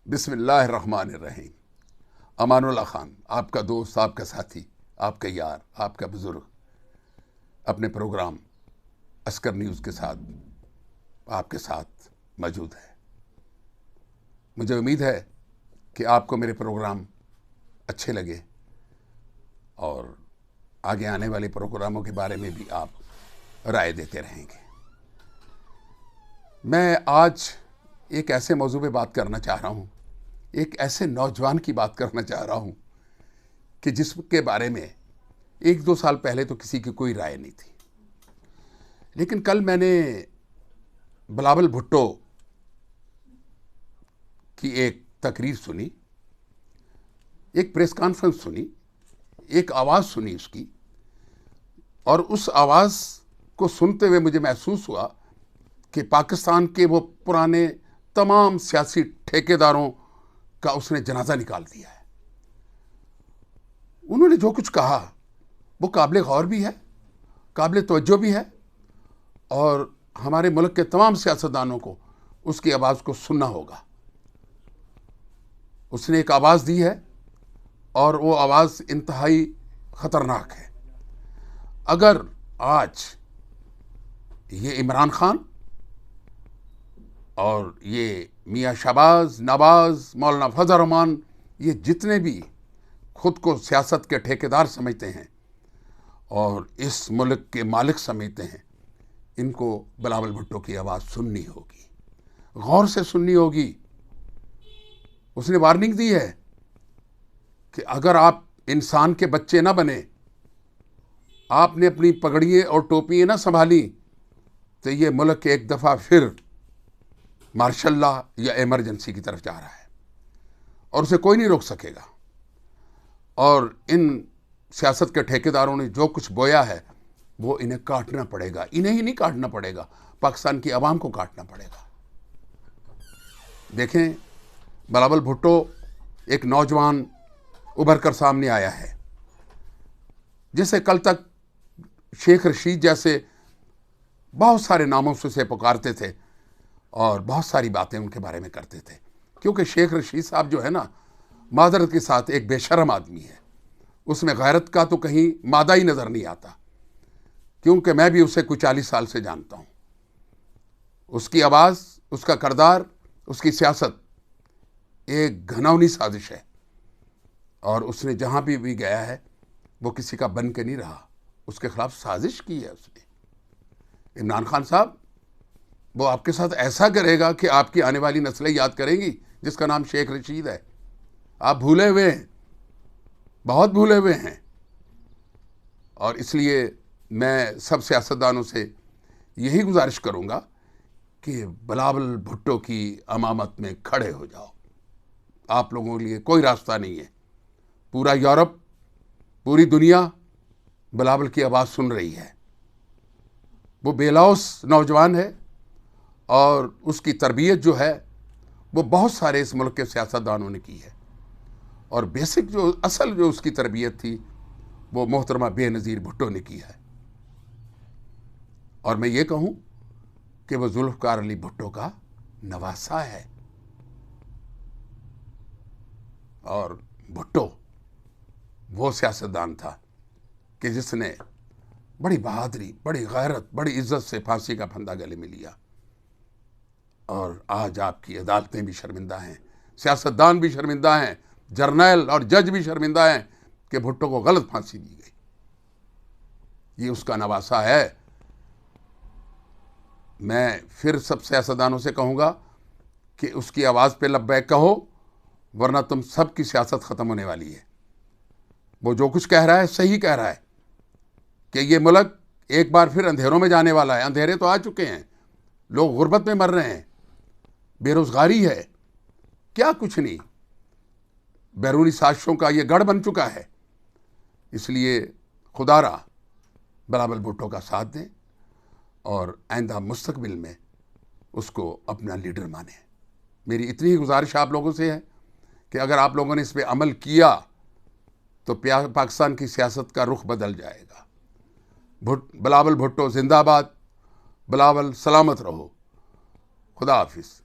بسم اللہ الرحمن الرحیم۔ امان اللہ خان، آپ کا دوست، آپ کا ساتھی، آپ کا یار، آپ کا بزرگ، اپنے پروگرام عسکر نیوز کے ساتھ آپ کے ساتھ موجود ہے۔ مجھے امید ہے کہ آپ کو میرے پروگرام اچھے لگے اور آگے آنے والے پروگراموں کے بارے میں بھی آپ رائے دیتے رہیں گے۔ میں آج ایک ایسے موضوع پہ بات کرنا چاہ رہا ہوں، ایک ایسے نوجوان کی بات کرنا چاہ رہا ہوں کہ جس کے بارے میں 1-2 سال پہلے تو کسی کی کوئی رائے نہیں تھی، لیکن کل میں نے بلاول بھٹو کی ایک تقریر سنی، ایک پریس کانفرنس سنی، ایک آواز سنی اس کی، اور اس آواز کو سنتے ہوئے مجھے محسوس ہوا کہ پاکستان کے وہ پرانے تمام سیاسی ٹھیکیداروں کا اس نے جنازہ نکال دیا ہے۔ انہوں نے جو کچھ کہا وہ قابل غور بھی ہے، قابل توجہ بھی ہے، اور ہمارے ملک کے تمام سیاستدانوں کو اس کی آواز کو سننا ہوگا۔ اس نے ایک آواز دی ہے اور وہ آواز انتہائی خطرناک ہے۔ اگر آج یہ عمران خان اور یہ میاں شہباز، نواز، مولانا فضل الرحمان، یہ جتنے بھی خود کو سیاست کے ٹھیکیدار سمجھتے ہیں اور اس ملک کے مالک سمجھتے ہیں، ان کو بلاول بھٹو کی آواز سننی ہوگی، غور سے سننی ہوگی۔ اس نے وارننگ دی ہے کہ اگر آپ انسان کے بچے نہ بنے، آپ نے اپنی پگڑیاں اور ٹوپیاں نہ سنبھالی، تو یہ ملک ایک دفعہ پھر مارشل لا یا ایمرجنسی کی طرف جا رہا ہے، اور اسے کوئی نہیں روک سکے گا۔ اور ان سیاست کے ٹھیکیداروں نے جو کچھ بویا ہے وہ انہیں کاٹنا پڑے گا۔ انہیں ہی نہیں کاٹنا پڑے گا، پاکستان کی عوام کو کاٹنا پڑے گا۔ دیکھیں، بلاول بھٹو ایک نوجوان ابھر کر سامنے آیا ہے، جسے کل تک شیخ رشید جیسے بہت سارے ناموں سے اسے پکارتے تھے اور بہت ساری باتیں ان کے بارے میں کرتے تھے، کیونکہ شیخ رشید صاحب جو ہے نا، معذرت کے ساتھ ایک بے شرم آدمی ہے۔ اس میں غیرت کا تو کہیں مادہ ہی نظر نہیں آتا، کیونکہ میں بھی اسے کچھ 40 سال سے جانتا ہوں۔ اس کی آواز، اس کا کردار، اس کی سیاست ایک گھناؤنی سازش ہے، اور اس نے جہاں بھی گیا ہے وہ کسی کا بن کے نہیں رہا، اس کے خلاف سازش کی ہے اس نے۔ عمران خان صاحب، وہ آپ کے ساتھ ایسا کرے گا کہ آپ کی آنے والی نسلیں یاد کریں گی، جس کا نام شیخ رشید ہے۔ آپ بھولے ہوئے ہیں، بہت بھولے ہوئے ہیں، اور اس لیے میں سب سیاستدانوں سے یہی گزارش کروں گا کہ بلاول بھٹو کی امامت میں کھڑے ہو جاؤ۔ آپ لوگوں کے لیے کوئی راستہ نہیں ہے۔ پورا یورپ، پوری دنیا بلاول کی آواز سن رہی ہے۔ وہ بے لوث نوجوان ہے، اور اس کی تربیت جو ہے وہ بہت سارے اس ملک کے سیاستدانوں نے کی ہے، اور بیسک جو اصل جو اس کی تربیت تھی وہ محترمہ بے نظیر بھٹو نے کی ہے۔ اور میں یہ کہوں کہ وہ ذوالفقار علی بھٹو کا نواسا ہے، اور بھٹو وہ سیاستدان تھا کہ جس نے بڑی بہادری، بڑی غیرت، بڑی عزت سے پھانسی کا پھندا گلے میں لیا، اور آج آپ کی عدالتیں بھی شرمندہ ہیں، سیاستدان بھی شرمندہ ہیں، جرنیل اور جج بھی شرمندہ ہیں کہ بھٹو کو غلط پھانسی دی گئی۔ یہ اس کا نواسا ہے۔ میں پھر سب سیاستدانوں سے کہوں گا کہ اس کی آواز پہ لبیک کہو، ورنہ تم سب کی سیاست ختم ہونے والی ہے۔ وہ جو کچھ کہہ رہا ہے صحیح کہہ رہا ہے کہ یہ ملک ایک بار پھر اندھیروں میں جانے والا ہے۔ اندھیرے تو آ چکے ہیں، لوگ غربت میں مر رہے ہیں، بے روزگاری ہے، کیا کچھ نہیں، بیرونی سازشوں کا یہ گڑھ بن چکا ہے۔ اس لیے خدا را بلاول بھٹو کا ساتھ دیں، اور آئندہ مستقبل میں اس کو اپنا لیڈر مانیں۔ میری اتنی ہی گزارش آپ لوگوں سے ہے کہ اگر آپ لوگوں نے اس پہ عمل کیا تو پاکستان کی سیاست کا رخ بدل جائے گا۔ بلاول بھٹو زندہ باد، بلاول سلامت رہو، خدا حافظ۔